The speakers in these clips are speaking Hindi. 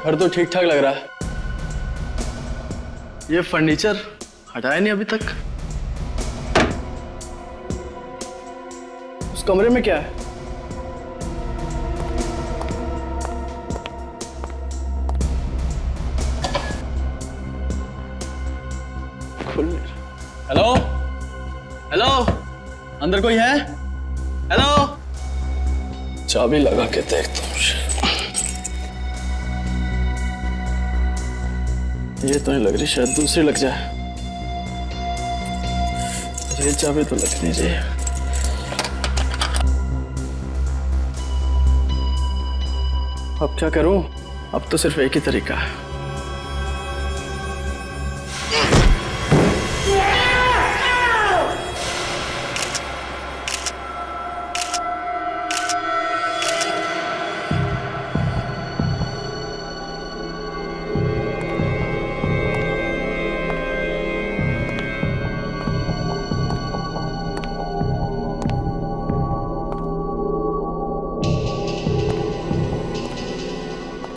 घर तो ठीक ठाक लग रहा है। ये फर्नीचर हटाया नहीं अभी तक। उस कमरे में क्या है? खुल नहीं रहा। हेलो हेलो, अंदर कोई है? हेलो, चाबी लगा के देखता हूँ। ये तो नहीं लग रही, शायद दूसरी लग जाए। ये चाबी तो लग नहीं रही। अब क्या करूं? अब तो सिर्फ एक ही तरीका है।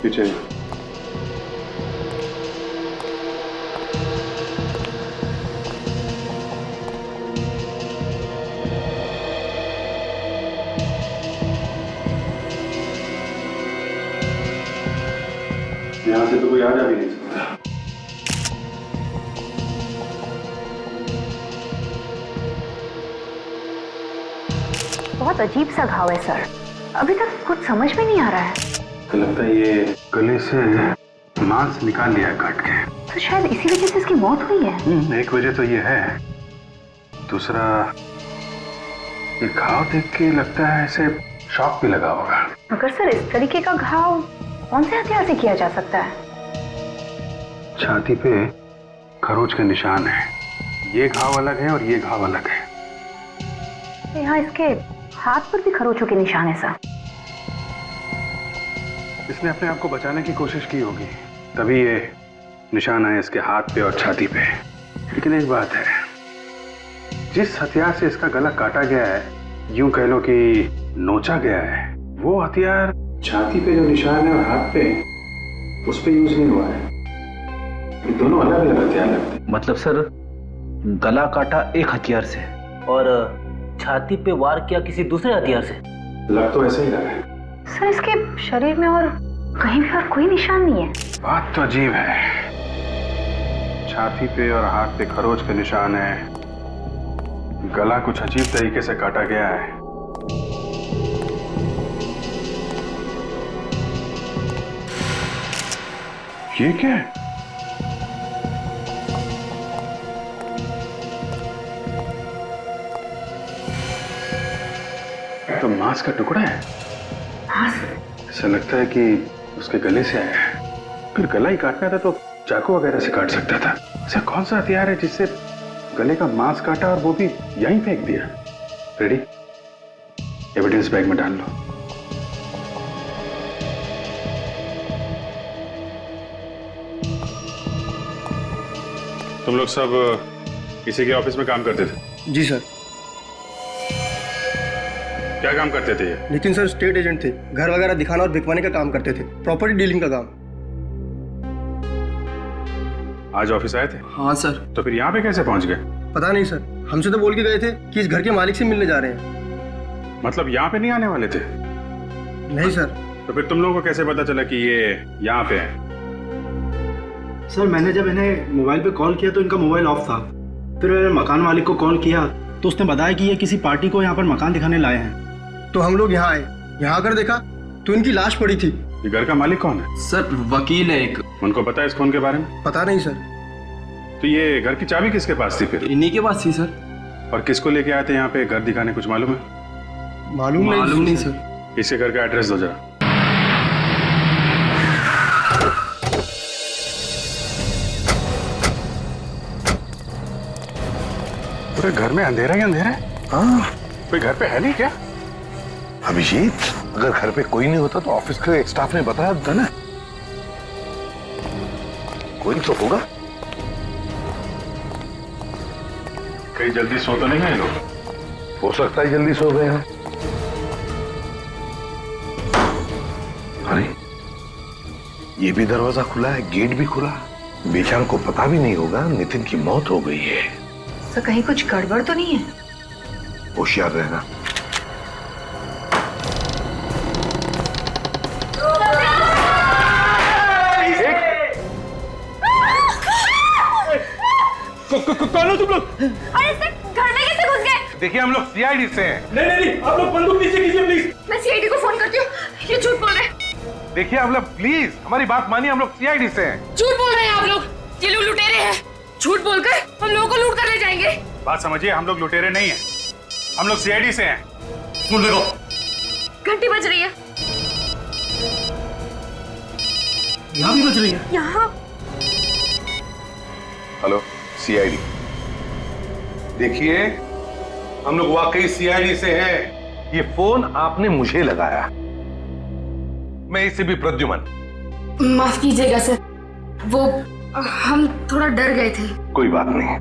पीछे यहाँ से तो कोई आ जा भी नहीं सकता। बहुत अजीब सा घाव है सर, अभी तक कुछ समझ में नहीं आ रहा है। तो लगता है ये गले से मांस निकाल लिया काट के। तो शायद इसी वजह से इसकी मौत हुई है। एक वजह तो ये है, दूसरा ये घाव देख के लगता है ऐसे शॉक भी लगा होगा। मगर सर इस तरीके का घाव कौन से हथियार से किया जा सकता है? छाती पे खरोच के निशान है। ये घाव अलग है और ये घाव अलग है। यहाँ इसके हाथ पर भी खरोचों के निशान है सर। इसने अपने आप को बचाने की कोशिश की होगी, तभी ये निशान है इसके हाथ पे और छाती पे। लेकिन एक बात है, जिस हथियार से इसका गला काटा गया है, यूं कह लो कि नोचा गया है, वो हथियार छाती पे जो निशान है और हाथ पे उस पे यूज नहीं हुआ है। ये दोनों अलग अलग हथियार लगते हैं। मतलब सर गला काटा एक हथियार से और छाती पे वार किया किसी दूसरे हथियार से? लग तो ऐसे ही लगा है सर। इसके शरीर में और कहीं भी और कोई निशान नहीं है। बात तो अजीब है, छाती पे और हाथ पे खरोच के निशान है, गला कुछ अजीब तरीके से काटा गया है। ये क्या है? तो मांस का टुकड़ा है। ऐसा लगता है कि उसके गले से आया है। फिर गला ही काटना था तो चाकू वगैरह से काट सकता था। ऐसा कौन सा हथियार है जिससे गले का मांस काटा और वो भी यहीं फेंक दिया? रेडी, एविडेंस बैग में डाल लो। तुम लोग सब इसी के ऑफिस में काम करते थे? जी सर। क्या काम करते थे ये? नितिन सर स्टेट एजेंट थे, घर वगैरह दिखाना और बिकवाने का काम करते थे, प्रॉपर्टी डीलिंग का काम। आज ऑफिस आए थे? हाँ सर। तो फिर यहाँ पे कैसे पहुंच गए? पता नहीं सर, हमसे तो बोल के गए थे कि इस घर के मालिक से मिलने जा रहे हैं। मतलब यहाँ पे नहीं आने वाले थे? नहीं सर। तो फिर तुम लोगों को कैसे पता चला कि ये यहाँ पे है? सर मैंने जब इन्हें मोबाइल पे कॉल किया तो इनका मोबाइल ऑफ था। फिर मैंने मकान मालिक को कॉल किया तो उसने बताया कि ये किसी पार्टी को यहाँ पर मकान दिखाने लाए हैं। तो हम लोग यहाँ आए, यहाँ आकर देखा तो इनकी लाश पड़ी थी। ये घर का मालिक कौन है? सर वकील है एक। उनको पता है इस खून के बारे में? पता नहीं सर। तो ये घर की चाबी किसके पास थी फिर? इन्हीं के पास थी सर। और किसको लेके आए थे यहाँ पे घर दिखाने, कुछ मालूम है? मालूम नहीं सर। इसके घर का एड्रेस दो जरा। पूरे घर में अंधेरा ही अंधेरा है। हाँ, कोई घर पे है नहीं क्या? अभिजीत, अगर घर पे कोई नहीं होता तो ऑफिस के एक स्टाफ ने बताया था ना। कोई तो होगा। कहीं जल्दी सो तो नहीं गए लोग? हो सकता है जल्दी सो गए हैं। अरे ये भी दरवाजा खुला है, गेट भी खुला। बेचारों को पता भी नहीं होगा नितिन की मौत हो गई है। सर कहीं कुछ गड़बड़ तो नहीं है? होशियार रहना। कौन हो तुम लोग? अरे सर घर में कैसे घुस गए? देखिए हम लोग सीआईडी से हैं। नहीं, आप लोग बंदूक नीचे कीजिए प्लीज। मैं सीआईडी को फोन करती हूँ, ये झूठ बोल रहे हैं। देखिए हम लोग प्लीज हमारी बात मानिए, हम लोग सीआईडी से हैं। झूठ बोल रहे हैं आप लोग, ये लोग लुटेरे हैं। झूठ बोलकर हम लोगों को लूट कर ले जाएंगे। बात समझिए, हम लोग लुटेरे नहीं हैं, हम लोग सीआईडी से हैं। सुन देखो, घंटी बज रही है। यहाँ भी बज रही है। यहाँ हेलो, सीआईडी। देखिए हम लोग वाकई सीआईडी से हैं। ये फोन आपने मुझे लगाया। मैं इससे भी प्रद्युमन। माफ कीजिएगा सर, वो हम थोड़ा डर गए थे। कोई बात नहीं,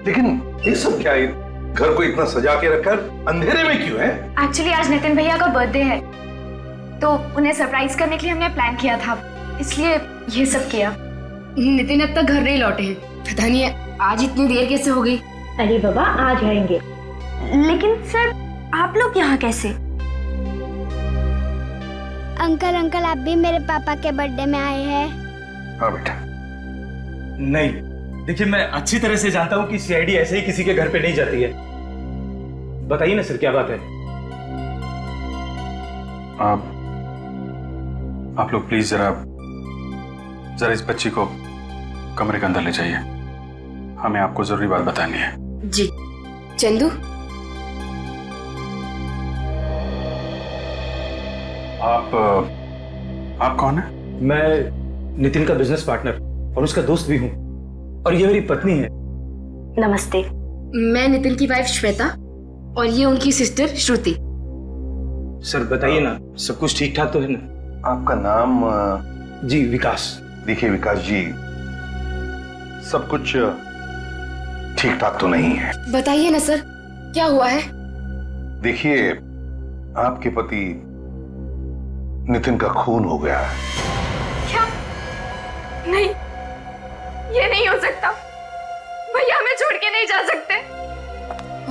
लेकिन ये सब क्या है? घर को इतना सजा के रखकर अंधेरे में क्यों है? एक्चुअली आज नितिन भैया का बर्थडे है, तो उन्हें सरप्राइज करने के लिए हमने प्लान किया था, इसलिए ये सब किया। नितिन अब तक घर नहीं लौटे हैं, पता नहीं आज इतनी देर कैसे हो गई। अरे बाबा आ जाएंगे। लेकिन सर आप लोग यहाँ कैसे? अंकल आप भी मेरे पापा के बर्थडे में आए हैं? हाँ बेटा। नहीं देखिए, मैं अच्छी तरह से जानता हूँ कि सीआईडी ऐसे ही किसी के घर पे नहीं जाती है। बताइए ना सर, क्या बात है? आप लोग प्लीज जरा इस बच्ची को कमरे के अंदर ले जाइए, हमें आपको जरूरी बात बतानी है। जी चंदू, आप कौन है? मैं नितिन का बिजनेस पार्टनर और उसका दोस्त भी हूँ, और ये मेरी पत्नी है। नमस्ते। मैं नितिन की वाइफ श्वेता और ये उनकी सिस्टर श्रुति। सर बताइए ना, सब कुछ ठीक ठाक तो है ना? आपका नाम? जी विकास। देखिए विकास जी, सब कुछ ठीक ठाक तो नहीं है। बताइए ना सर, क्या हुआ है? देखिए आपके पति नितिन का खून हो गया है। क्या? नहीं, ये नहीं हो सकता। भैया हमें छोड़ के नहीं जा सकते।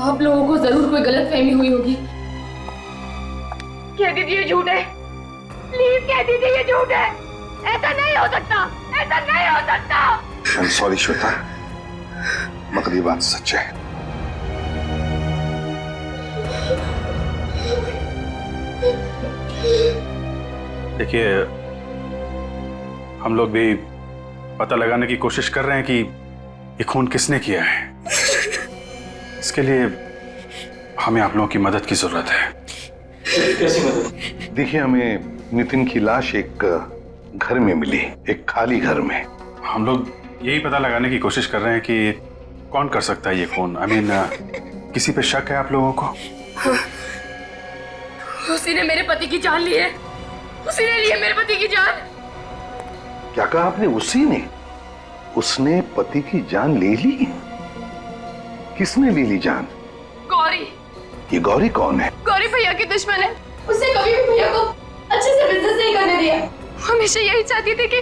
आप लोगों को जरूर कोई गलतफहमी हुई होगी। कह दीजिए ये झूठ है, प्लीज कह दीजिए ये झूठ है। ऐसा नहीं हो सकता, ऐसा नहीं हो सकता। आई एम सॉरी श्वेता, मगर ये बात सच है। देखिए हम लोग भी पता लगाने की कोशिश कर रहे हैं कि ये खून किसने किया है। इसके लिए हमें आप लोगों की मदद की जरूरत है। कैसी मदद? देखिए हमें नितिन की लाश एक घर में मिली, एक खाली घर में। हम लोग यही पता लगाने की कोशिश कर रहे हैं कि कौन कर सकता है ये खून। आई मीन किसी पे शक है आप लोगों को? उसी ने मेरे पति की जान ली है, उसी ने ली है मेरे पति की जान। क्या कहा आपने? उसी ने? उसने पति की जान ले ली? किसने ले ली जान? गौरी। ये गौरी कौन है? गौरी भैया की दुश्मन है, उसने कभी भी भैया को अच्छे से बिजनेस नहीं करने दिया। हमेशा यही चाहती थी कि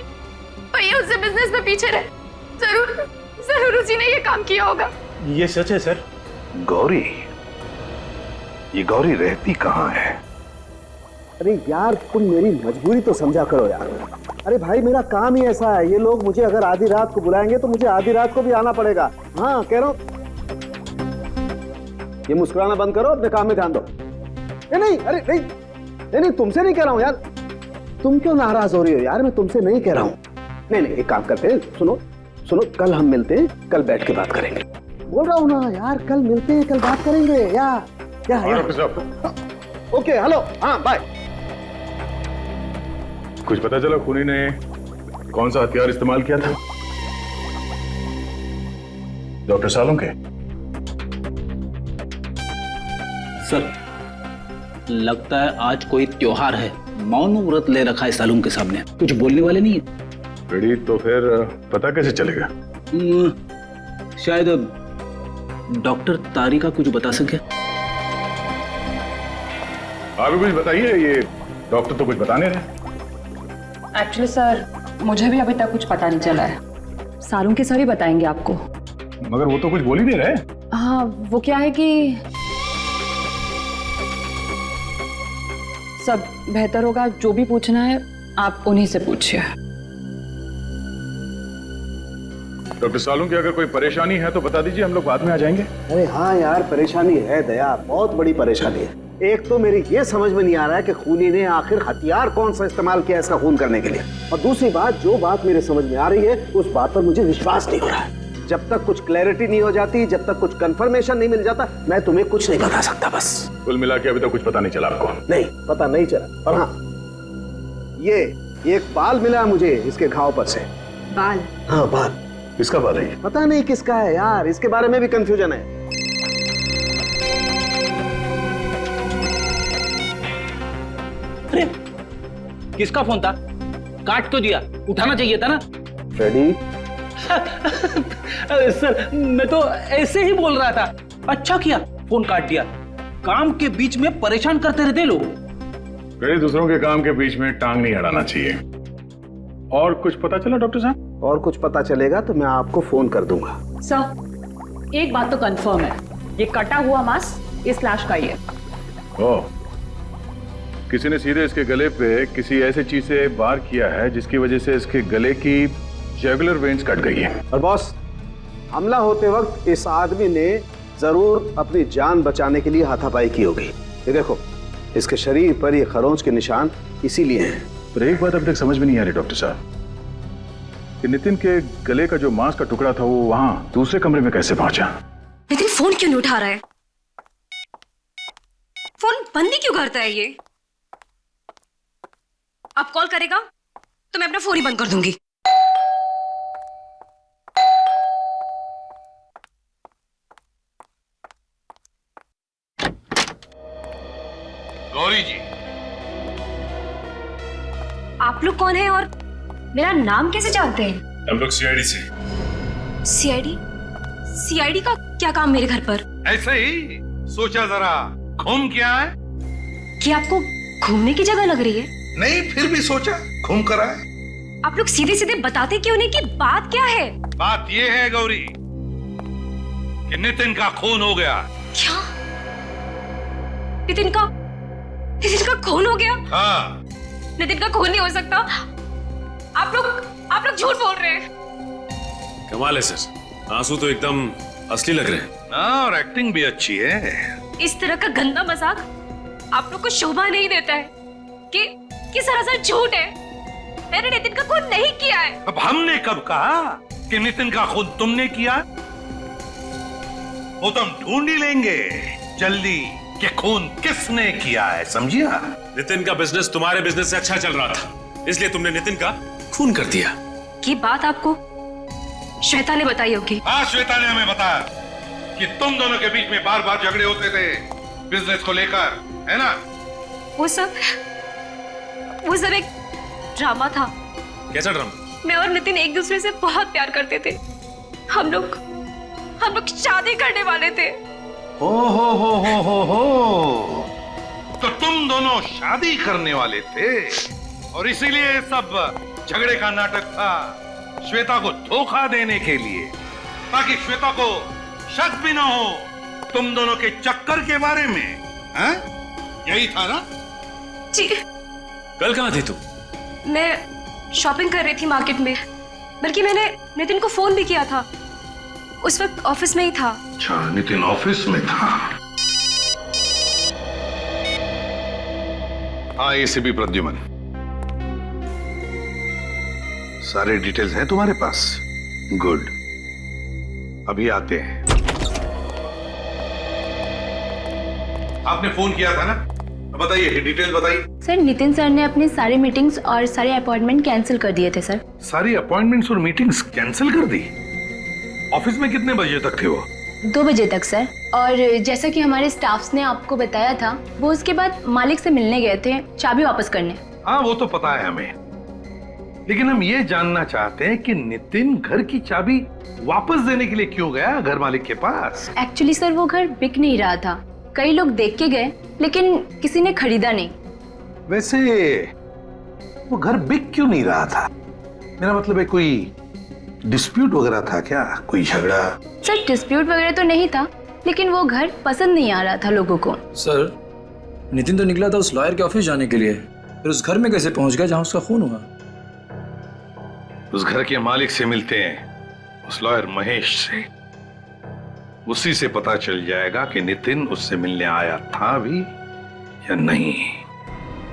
भैया उससे बिजनेस में पीछे रहे। जरूर उसी ने ये काम किया होगा। ये सच है सर। गौरी? ये गौरी रहती कहाँ है? अरे यार तुम मेरी मजबूरी तो समझा करो यार। अरे भाई मेरा काम ही ऐसा है, ये लोग मुझे अगर आधी रात को बुलाएंगे तो मुझे आधी रात को भी आना पड़ेगा। हाँ कह रहा हूँ, ये मुस्कुराना बंद करो, अपने काम में ध्यान दो। नहीं अरे नहीं तुमसे नहीं कह रहा हूँ यार। तुम क्यों नाराज हो रही हो यार? मैं तुमसे नहीं कह रहा हूँ। नहीं एक काम करते हैं, सुनो कल हम मिलते हैं, कल बैठ के बात करेंगे। बोल रहा हूँ ना यार, कल मिलते हैं, कल बात करेंगे। या ओके हेलो, हाँ बाय। कुछ पता चला खूनी ने कौन सा हथियार इस्तेमाल किया था? डॉक्टर सालुंके? सर लगता है आज कोई त्योहार है, मौन व्रत ले रखा है सालुंके के सामने, कुछ बोलने वाले नहीं है। रेडी, तो फिर पता कैसे चलेगा? शायद डॉक्टर तारिका कुछ बता सके। आप भी कुछ बताइए, ये डॉक्टर तो कुछ बता नहीं रहे। एक्चुअली सर मुझे भी अभी तक कुछ पता नहीं चला है। सालून के सर ही बताएंगे आपको। मगर वो तो कुछ बोल ही नहीं रहे। हाँ, वो क्या है कि सब बेहतर होगा, जो भी पूछना है आप उन्हीं से पूछिए। डॉक्टर सालून की अगर कोई परेशानी है तो बता दीजिए, हम लोग बाद में आ जाएंगे। अरे हाँ यार, परेशानी है दया, बहुत बड़ी परेशानी है। एक तो मेरी ये समझ में नहीं आ रहा है कि खूनी ने आखिर हथियार कौन सा इस्तेमाल किया इसका खून करने के लिए, और दूसरी बात, जो बात मेरे समझ में आ रही है उस बात पर मुझे विश्वास नहीं हो रहा है। जब तक कुछ क्लैरिटी नहीं हो जाती, जब तक कुछ कंफर्मेशन नहीं मिल जाता, मैं तुम्हें कुछ नहीं बता सकता। बस कुल मिला के अभी तक कुछ पता नहीं चला आपको? नहीं, पता नहीं चला। और हाँ, ये एक बाल मिला मुझे इसके घाव पर से। बाल? हाँ, बाल। किसका बाल है? पता नहीं किसका है यार, इसके बारे में भी कंफ्यूजन है। अरे किसका फोन था? काट तो दिया, उठाना चाहिए था ना। फ्रेडी सर, मैं तो ऐसे ही बोल रहा था। अच्छा किया फोन काट दिया, काम के बीच में परेशान करते रहते लोग। दूसरों के काम के बीच में टांग नहीं अड़ाना चाहिए। और कुछ पता चला डॉक्टर साहब? और कुछ पता चलेगा तो मैं आपको फोन कर दूंगा। सर, एक बात तो कंफर्म है, ये कटा हुआ मांस इस लाश का ही है। ओह, किसी ने सीधे इसके गले पे किसी ऐसी चीज से वार किया है जिसकी वजह से इसके गले की जुगुलर वेन्स कट गई है। और बॉस, हमला होते वक्त इस आदमी ने जरूर अपनी जान बचाने के लिए हाथापाई की होगी। ये देखो, इसके शरीर पर ये खरोंच के निशान इसीलिए हैं। पर एक बात अभी तक समझ में नहीं आ रही डॉक्टर साहब, कि नितिन के गले का जो मांस का टुकड़ा था वो वहां दूसरे कमरे में कैसे पहुंचा? नितिन फोन क्यों नहीं उठा रहा है? फोन बंद ही क्यों करता है ये? अब कॉल करेगा तो मैं अपना फोन ही बंद कर दूंगी। गौरी जी, आप लोग कौन हैं और मेरा नाम कैसे जानते हैं? हम लोग सीआईडी से। सीआईडी? सीआईडी का क्या काम मेरे घर पर? ऐसे ही सोचा जरा घूम के आए। कि आपको घूमने की जगह लग रही है? नहीं, फिर भी सोचा घूम कर आए। आप लोग सीधे सीधे बताते क्यों नहीं कि बात क्या है? बात ये है गौरी कि नितिन का खून हो गया। क्या? नितिन का खून हो गया? हाँ। नितिन का खून नहीं हो सकता। आप लोग झूठ बोल रहे हैं। कमाल है सर, आंसू तो एकदम असली लग रहे हैं। हाँ, और एक्टिंग भी अच्छी है। इस तरह का गंदा मजाक आप लोग को शोभा नहीं देता है कि सरासर झूठ है। मैंने नितिन का खून नहीं किया है। अब हमने कब कहा कि नितिन का खून तुमने किया? वो तो हम ढूंढ ही लेंगे जल्दी कि खून किसने किया है, समझिया? नितिन का बिजनेस तुम्हारे बिजनेस से अच्छा चल रहा था, इसलिए तुमने नितिन का खून कर दिया। ये बात आपको श्वेता ने बताई होगी। हाँ, श्वेता ने हमें बताया कि तुम दोनों के बीच में बार बार झगड़े होते थे बिजनेस को लेकर, है ना? वो सब एक ड्रामा था। कैसा ड्रामा? मैं और नितिन एक दूसरे से बहुत प्यार करते थे। हम लोग शादी करने वाले थे। हो। तो तुम दोनों शादी करने वाले थे और इसीलिए सब झगड़े का नाटक था, श्वेता को धोखा देने के लिए, ताकि श्वेता को शक भी ना हो तुम दोनों के चक्कर के बारे में। हैं? यही था ना? जी। कल कहाँ थी तू? मैं शॉपिंग कर रही थी मार्केट में, बल्कि मैंने नितिन को फोन भी किया था। उस वक्त ऑफिस में ही था। अच्छा, नितिन ऑफिस में था। हाँ, एसीपी प्रद्युमन, सारे डिटेल्स हैं तुम्हारे पास? गुड, अभी आते हैं। आपने फोन किया था ना? बताइए, डिटेल बताइए। सर, नितिन सर ने अपनी सारी मीटिंग्स और सारे अपॉइंटमेंट कैंसिल कर दिए थे सर। सारी अपॉइंटमेंट्स और मीटिंग्स कैंसिल कर दी? ऑफिस में कितने बजे तक थे वो? 2 बजे तक सर। और जैसा कि हमारे स्टाफ्स ने आपको बताया था, वो उसके बाद मालिक से मिलने गए थे चाबी वापस करने। हाँ, वो तो पता है हमें, लेकिन हम ये जानना चाहते हैं कि नितिन घर की चाबी वापस देने के लिए क्यों गया घर मालिक के पास? एक्चुअली सर, वो घर बिक नहीं रहा था। कई लोग देख के गए, लेकिन किसी ने खरीदा नहीं। वैसे वो घर बिक क्यों नहीं रहा था? मेरा मतलब है कोई डिस्प्यूट वगैरह था क्या, कोई झगड़ा? सर डिस्प्यूट वगैरह तो नहीं था, लेकिन वो घर पसंद नहीं आ रहा था लोगों को। सर नितिन तो निकला था उस लॉयर के ऑफिस जाने के लिए, फिर उस घर में कैसे पहुंच गया जहां उसका खून हुआ? उस घर के मालिक से मिलते हैं, उस लॉयर महेश से। उसी से पता चल जाएगा कि नितिन उससे मिलने आया था भी या नहीं।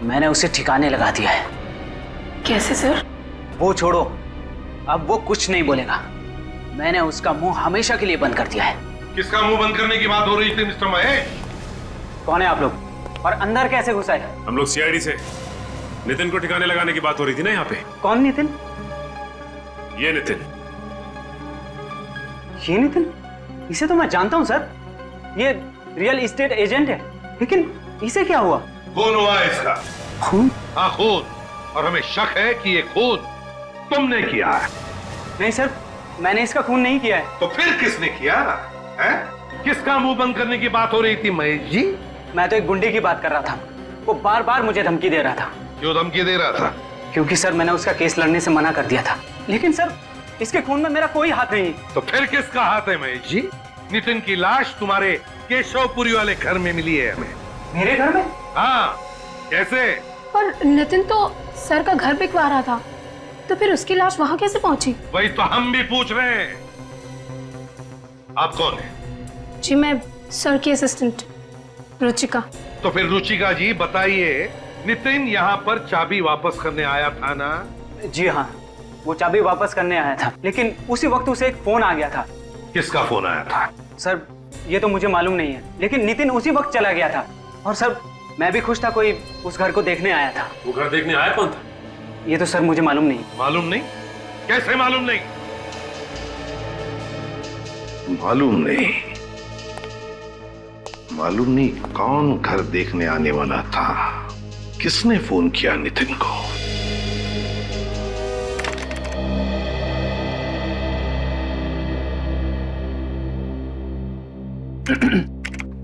मैंने उसे ठिकाने लगा दिया है। कैसे सर? वो छोड़ो, अब वो कुछ नहीं बोलेगा। मैंने उसका मुंह हमेशा के लिए बंद कर दिया है। किसका मुंह बंद करने की बात हो रही थी मिस्टर महेश? कौन है आप लोग और अंदर कैसे घुसा है? हम लोग सीआईडी से। नितिन को ठिकाने लगाने की बात हो रही थी ना यहाँ पे। कौन नितिन? ये नितिन। ये नितिन? इसे तो मैं जानता हूँ सर, ये रियल एस्टेट एजेंट है, लेकिन इसे क्या हुआ? खून हुआ है इसका। खून? हाँ खून, और हमें शक है कि ये खून तुमने किया है। नहीं सर, मैंने इसका खून नहीं किया है। तो फिर किसने किया है? किसका मुंह बंद करने की बात हो रही थी महेश जी? मैं तो एक गुंडे की बात कर रहा था, वो बार बार मुझे धमकी दे रहा था। क्यों धमकी दे रहा था? क्योंकि सर मैंने उसका केस लड़ने से मना कर दिया था। लेकिन सर इसके खून में मेरा कोई हाथ नहीं। तो फिर किसका हाथ है महेश जी? नितिन की लाश तुम्हारे केशवपुरी वाले घर में मिली है हमें। मेरे घर में? हाँ। कैसे? और नितिन तो सर का घर बिकवा रहा था, तो फिर उसकी लाश वहां कैसे पहुंची? वही तो हम भी पूछ रहे हैं। आप कौन है? जी मैं सर की असिस्टेंट रुचिका। तो फिर रुचिका जी बताइए, नितिन यहाँ पर चाबी वापस करने आया था ना? जी हाँ, वो चाबी वापस करने आया था, लेकिन उसी वक्त उसे एक फोन आ गया था। किसका फोन आया था? सर ये तो मुझे मालूम नहीं है, लेकिन नितिन उसी वक्त चला गया था। और सर मैं भी खुश था, कोई उस घर को देखने आया था। वो घर देखने आया कौन था? ये तो सर मुझे मालूम नहीं। मालूम नहीं? कैसे मालूम नहीं? मालूम नहीं? मालूम नहीं कौन घर देखने आने वाला था? किसने फोन किया नितिन को?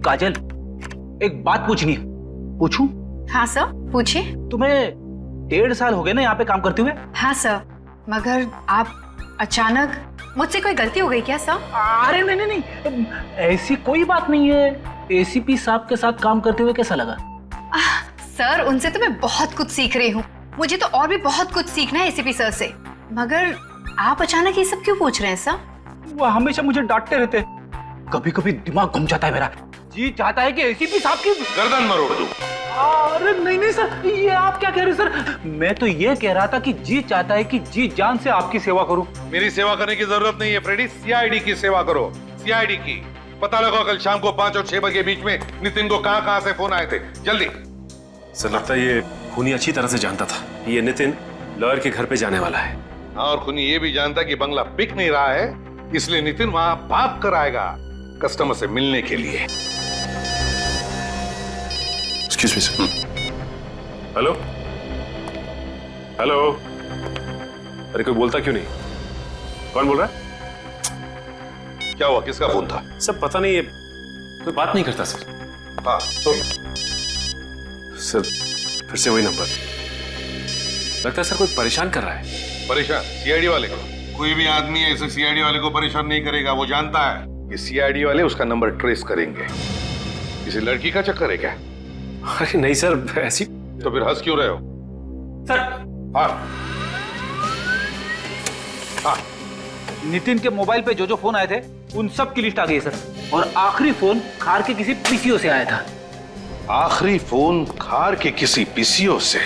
काजल, एक बात पूछनी है। पूछूं? हाँ सर पूछिए। तुम्हें 1.5 साल हो गए ना यहाँ पे काम करते हुए? हाँ सर, मगर आप अचानक, मुझसे कोई गलती हो गई क्या सर? अरे नहीं नहीं नहीं, ऐसी कोई बात नहीं है। एसीपी साहब के साथ काम करते हुए कैसा लगा? सर उनसे तो मैं बहुत कुछ सीख रही हूँ, मुझे तो और भी बहुत कुछ सीखना है एसीपी सर से। मगर आप अचानक ये सब क्यों पूछ रहे हैं सर? वो हमेशा मुझे डांटते रहते, कभी कभी दिमाग घूम जाता है मेरा। जी चाहता है कि एसीपी साहब की गर्दन मरोड़ दूं। अरे नहीं नहीं सर, ये आप क्या कह रहे हैं सर? मैं तो ये कह रहा था कि जी चाहता है कि जी जान से आपकी सेवा करूं। मेरी सेवा करने की जरूरत नहीं है फ्रेडी, सीआईडी की सेवा करो। सीआईडी की पता लगाओ कल शाम को 5 और 6 बजे के बीच में नितिन को कहां से फोन आए थे, जल्दी। सर लगता है ये खूनी अच्छी तरह से जानता था ये नितिन लॉयर के घर पे जाने वाला है। और खूनी ये भी जानता कि बंगला बिक नहीं रहा है, इसलिए नितिन वहां भाग कर आएगा कस्टमर से मिलने के लिए। Excuse me sir. Hello hello, अरे कोई बोलता क्यों नहीं? कौन बोल रहा है? क्या हुआ, किसका फोन था? सब पता नहीं, ये कोई बात नहीं करता सर। हाँ तो सर फिर से वही नंबर। लगता है सर कोई परेशान कर रहा है। परेशान? सीआईडी वाले को? कोई भी आदमी ऐसे सीआईडी वाले को परेशान नहीं करेगा, वो जानता है कि सीआईडी वाले उसका नंबर ट्रेस करेंगे। किसी लड़की का चक्कर है क्या? अरे नहीं सर, ऐसी। तो फिर हंस क्यों रहे हो? सर हाँ हाँ, नितिन के मोबाइल पे जो जो फोन आए थे उन सब की लिस्ट आ गई है सर। और आखिरी फोन खार के किसी पीसीओ से आया था। आखिरी फोन खार के किसी पीसीओ से?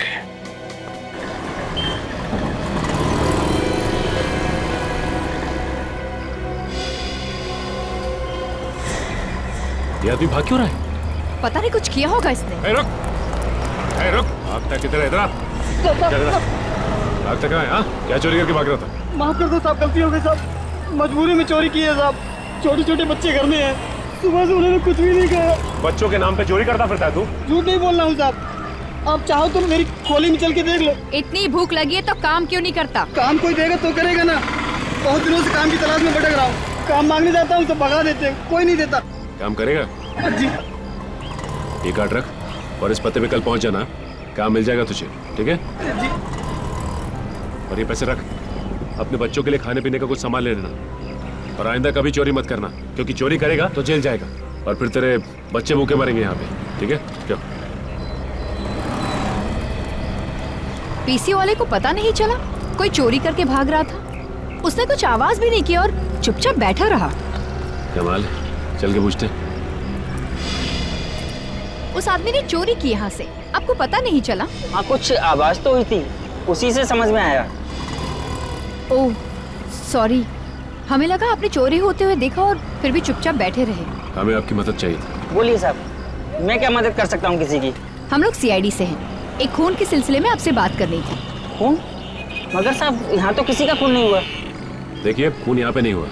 ये आदमी भाग क्यों रहा है? पता नहीं कुछ किया होगा इसने। रुक भागता किधर है? इधर भागता कहाँ है? हाँ क्या चोरी करके भाग रहा था? माफ कर दो साहब, गलती हो गई साहब, मजबूरी में चोरी की है साहब। छोटे छोटे बच्चे घर में हैं, सुबह से उन्होंने कुछ भी नहीं कहा। बच्चों के नाम पे चोरी करता फिरता है तू? झूठ नहीं बोल रहा हूँ साहब, आप चाहो तो मेरी खोली में चल के देख लो। इतनी भूख लगी है तो काम क्यों नहीं करता? काम कोई देगा तो करेगा ना। बहुत दिनों से काम की तलाश में भटक रहा हूँ, काम मांगने जाता हूँ तो भगा देते हैं, कोई नहीं देता। काम करेगा? जी। ये कार्ड रख और इस पते पे कल पहुंच जाना, काम मिल जाएगा तुझे, ठीक है? जी। और ये पैसे रख, अपने बच्चों के लिए खाने पीने का कुछ सामान ले लेना, और आइंदा कभी चोरी मत करना, क्योंकि चोरी करेगा तो जेल जाएगा और फिर तेरे बच्चे भूखे मरेंगे यहाँ पे। ठीक है? जाओ। पीसी वाले को पता नहीं चला कोई चोरी करके भाग रहा था? उसने कुछ आवाज भी नहीं की और चुपचाप बैठा रहा। कमाल है, चल के पूछते। उस आदमी ने चोरी की यहाँ से, आपको पता नहीं चला? हाँ, कुछ आवाज तो हुई थी, उसी से समझ में आया। ओह सॉरी, हमें लगा आपने चोरी होते हुए देखा और फिर भी चुपचाप बैठे रहे। हमें आपकी मदद चाहिए थी। बोलिए साहब, मैं क्या मदद कर सकता हूँ किसी की? हम लोग सीआईडी से हैं, एक खून के सिलसिले में आपसे बात करनी थी। खून? मगर साहब यहाँ तो किसी का खून नहीं हुआ। देखिए, खून यहाँ पे नहीं हुआ।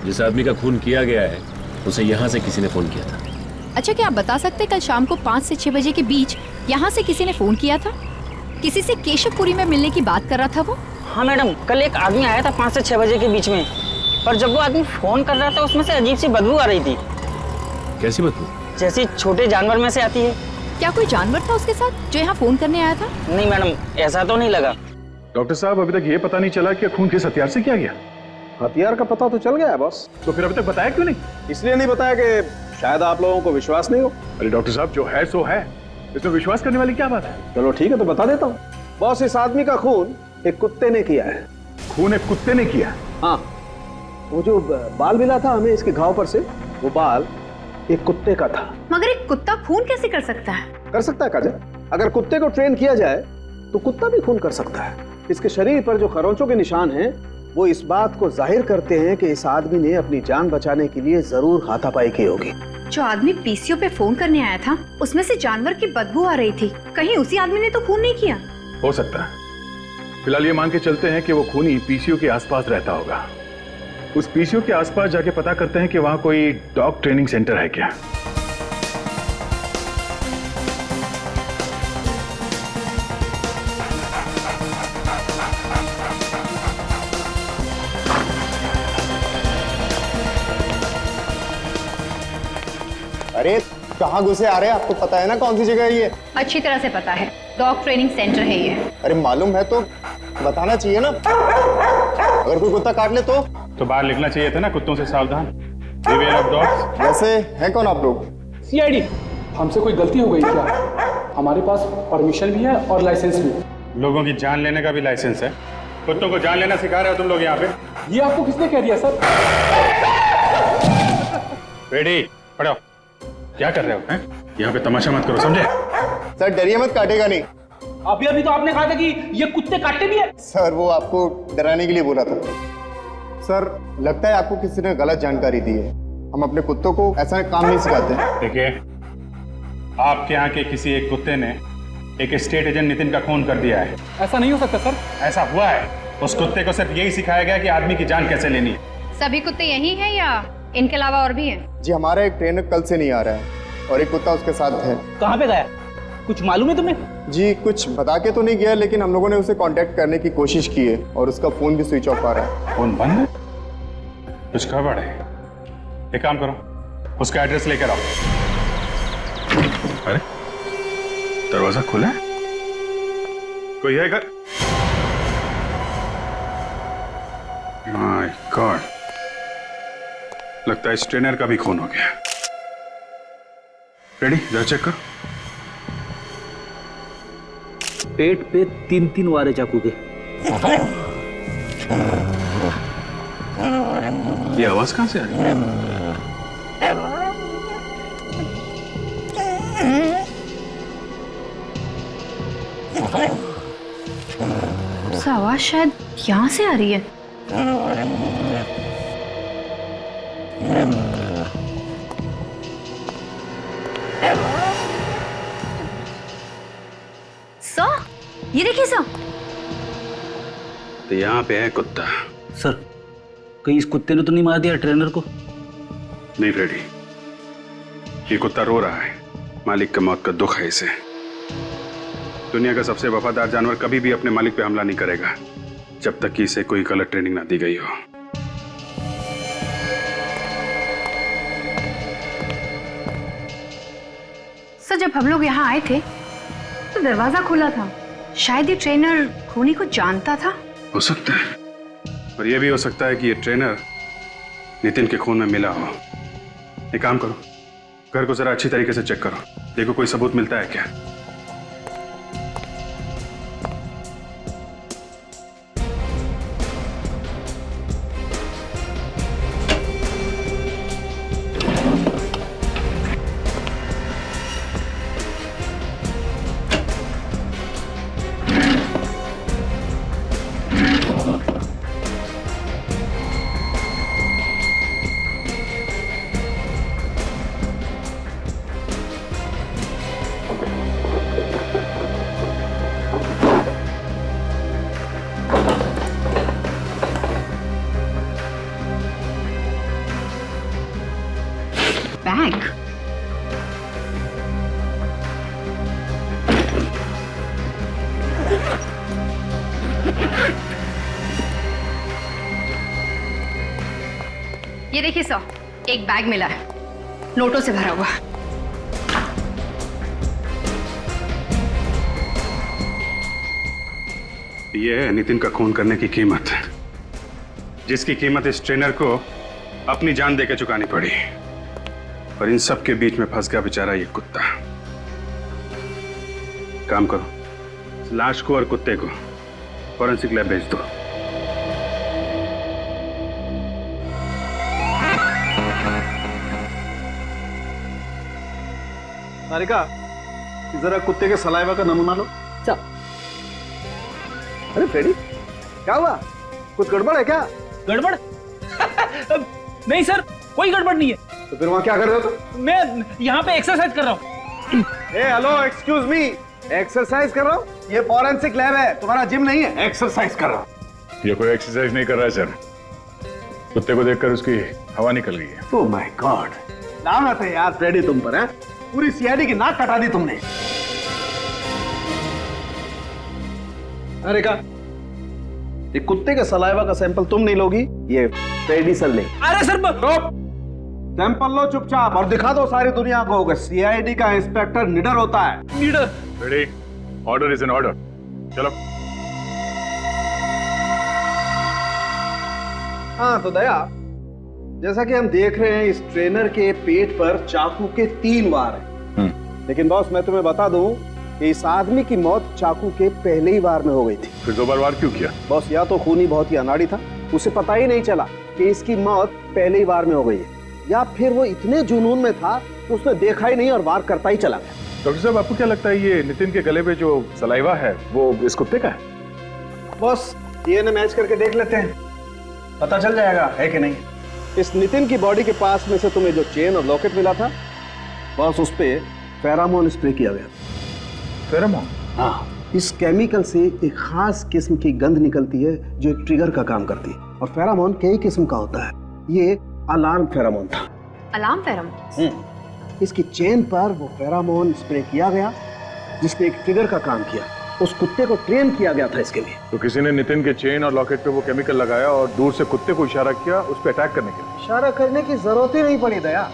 जिस आदमी का खून किया गया है उसे यहाँ से किसी ने फोन किया था। अच्छा, क्या आप बता सकते कल शाम को 5 से 6 बजे के बीच यहाँ से किसी ने फोन किया था? किसी से केशवपुरी में मिलने की बात कर रहा था वो? हाँ मैडम, कल एक आदमी आया था 5 से 6 बजे के बीच में, पर जब वो आदमी फोन कर रहा था उसमें से अजीब सी बदबू आ रही थी। कैसी बदबू? जैसी छोटे जानवर में से आती है। क्या कोई जानवर था उसके साथ जो यहाँ फोन करने आया था? नहीं मैडम, ऐसा तो नहीं लगा। डॉक्टर साहब, अभी तक ये पता नहीं चला कि खून किस हथियार से किया गया। हथियार का पता तो चल गया है बॉस। तो फिर अभी तक बताया क्यों नहीं? इसलिए नहीं बताया कि शायद आप लोगों को विश्वास नहीं हो। अरे डॉक्टर साहब, जो है सो है, इसमें विश्वास करने वाली क्या बात है? चलो ठीक है, तो बता देता हूँ। बॉस, इस आदमी का खून एक कुत्ते ने किया है। खून एक कुत्ते ने किया? हाँ, वो जो बाल मिला था हमें इसके घाव पर से, वो बाल एक कुत्ते का था। मगर एक कुत्ता खून कैसे कर सकता है? कर सकता है काजल, अगर कुत्ते को ट्रेन किया जाए तो कुत्ता भी खून कर सकता है। इसके शरीर पर जो खरोंचों के निशान हैं वो इस बात को जाहिर करते हैं कि इस आदमी ने अपनी जान बचाने के लिए जरूर हाथापाई की होगी। जो आदमी पीसीओ पे फोन करने आया था उसमें से जानवर की बदबू आ रही थी, कहीं उसी आदमी ने तो खून नहीं किया? हो सकता है। फिलहाल ये मान के चलते हैं कि वो खूनी पीसीओ के आसपास रहता होगा। उस पीसीओ के आसपास जाके पता करते हैं कि वहां कोई डॉग ट्रेनिंग सेंटर है क्या। अरे कहाँ घुसे आ रहे हैं? आपको पता है ना कौन सी जगह है ये? अच्छी तरह से पता है, डॉग ट्रेनिंग सेंटर है ये। अरे मालूम है तो बताना चाहिए ना, अगर कोई कुत्ता काट ले तो बाहर लिखना चाहिए था ना, कुत्तों से सावधान, बिवेयर ऑफ डॉग्स। वैसे है कौन आप लोग? सीआईडी। हमसे कोई गलती हो गई क्या? हमारे पास परमिशन भी है और लाइसेंस भी। लोगों की जान लेने का भी लाइसेंस है? कुत्तों को जान लेना सिखा रहे हो तुम लोग यहाँ पे? ये आपको किसने कह दिया सर? रेडी, पढ़ो। क्या कर रहे हो? हैं? यहाँ पे तमाशा मत करो, समझे? सर डरिए मत, काटेगा नहीं। अभी तो आपने कहा था कि ये कुत्ते काटते भी है। सर वो आपको डराने के लिए बोला था। सर लगता है आपको किसी ने गलत जानकारी दी है। हम अपने कुत्तों को ऐसा काम नहीं सिखाते। देखिए, आपके यहाँ के किसी एक कुत्ते ने एक स्टेट एजेंट नितिन का खून कर दिया है। ऐसा नहीं हो सकता सर। ऐसा हुआ है। उस कुत्ते को सिर्फ यही सिखाया गया कि आदमी की जान कैसे लेनी है। सभी कुत्ते यही हैं या इनके अलावा और भी हैं? जी हमारा एक ट्रेनर कल से नहीं आ रहा है और एक कुत्ता उसके साथ है। कहाँ पे गया? कुछ मालूम है तुम्हें? जी कुछ बता के तो नहीं गया, लेकिन हम लोगों ने उसे कांटेक्ट करने की कोशिश की है और उसका फोन भी स्विच ऑफ आ रहा है। फोन बंद है? कुछ गड़बड़ है। एक काम करो, उसका एड्रेस लेकर आओ। अरे दरवाजा खुला है, कोई है घर? माय गॉड, लगता है इस ट्रेनर का भी खून हो गया। रेडी, जरा चेक करो। पेट पे 3-3 वारे चाकू के। ये आवाज कहां से आ रही है? आवाज शायद यहाँ से आ रही है। सर, ये देखिए सर। तो यहाँ पे है कुत्ता। सर, कहीं इस कुत्ते ने तो नहीं मार दिया ट्रेनर को? नहीं फ्रेडी, ये कुत्ता रो रहा है। मालिक की मौत का दुख है इसे। दुनिया का सबसे वफादार जानवर कभी भी अपने मालिक पे हमला नहीं करेगा जब तक कि इसे कोई गलत ट्रेनिंग ना दी गई हो। सर, जब हम लोग यहाँ आए थे तो दरवाजा खुला था। शायद ये ट्रेनर खूनी को जानता था। हो सकता है, और यह भी हो सकता है कि ये ट्रेनर नितिन के खून में मिला हो। एक काम करो, घर को जरा अच्छी तरीके से चेक करो, देखो कोई सबूत मिलता है क्या। बैग ये देखिए सर, एक बैग मिला है, नोटों से भरा हुआ। यह है नितिन का खून करने की कीमत, जिसकी कीमत इस ट्रेनर को अपनी जान देकर चुकानी पड़ी। और इन सब के बीच में फंस गया बेचारा ये कुत्ता। काम करो, लाश को और कुत्ते को फॉरेंसिक लैब भेज दो। सारिका, जरा कुत्ते के सलाइवा का नमूना लो। अरे फ्रेडी, क्या हुआ? कुछ गड़बड़ है क्या? गड़बड़? नहीं सर, कोई गड़बड़ नहीं है। तो फिर वहां क्या कर रहे हो तुम? मैं यहाँ पे एक्सरसाइज कर रहा हूँ। हेलो, एक्सक्यूज मी, एक्सरसाइज कर रहा हूँ? ये फॉरेंसिक लैब है, तुम्हारा जिम नहीं है। एक्सरसाइज कर रहा हूँ। ये कोई एक्सरसाइज नहीं कर रहा है सर, कुत्ते को देखकर उसकी हवा निकल गई है। ओह माय गॉड, लानत है यार फ्रेडी तुम पर, है? पूरी सीआईडी की नाक कटा दी तुमने। अरे का ये कुत्ते के सलाइवा का सैंपल तुम नहीं लोगी, ये फ्रेडी सर ले। अरे सर सैंपल लो चुपचाप और दिखा दो सारी दुनिया को कि सीआईडी का इंस्पेक्टर निडर होता है। निडर? Ready, order is an order. चलो। हाँ तो दया, जैसा कि हम देख रहे हैं इस ट्रेनर के पेट पर चाकू के 3 वार हैं। लेकिन बॉस मैं तुम्हें बता दूं कि इस आदमी की मौत चाकू के पहले ही वार में हो गई थी। फिर 2 बार वार क्यों किया? बॉस या तो खूनी बहुत ही अनाड़ी था, उसे पता ही नहीं चला कि इसकी मौत पहले ही वार में हो गई है, या फिर वो इतने जुनून में था कि उसने देखा ही नहीं और वार करता ही चला गया। डॉक्टर साहब, आपको क्या लगता है ये नितिन के गले पे जो सलाइवा है वो इस कुत्ते का है? बॉस डीएनए मैच करके देख लेते हैं, पता चल जाएगा है कि नहीं। इस नितिन की बॉडी के पास में से तुम्हें जो चेन और लॉकेट मिला था, बॉस उस पे फेरामोन स्प्रे किया गया। फेरामोन? हाँ, इस केमिकल से एक खास किस्म की गंध निकलती है जो एक ट्रिगर का काम करती है। और फेरामोन कई किस्म का होता है, ये अलार्म फेरामोन था। Alarm pheromone? इसकी चेन पर वो फेरामोन स्प्रे किया गया जिसने एक ट्रिगर का काम किया। उस कुत्ते को ट्रेन किया गया था इसके लिए। तो किसी ने नितिन के चेन और लॉकेट पे वो केमिकल लगाया और दूर से कुत्ते को इशारा किया उस पे अटैक करने के लिए। इशारा करने की जरूरत ही नहीं पड़ी दया।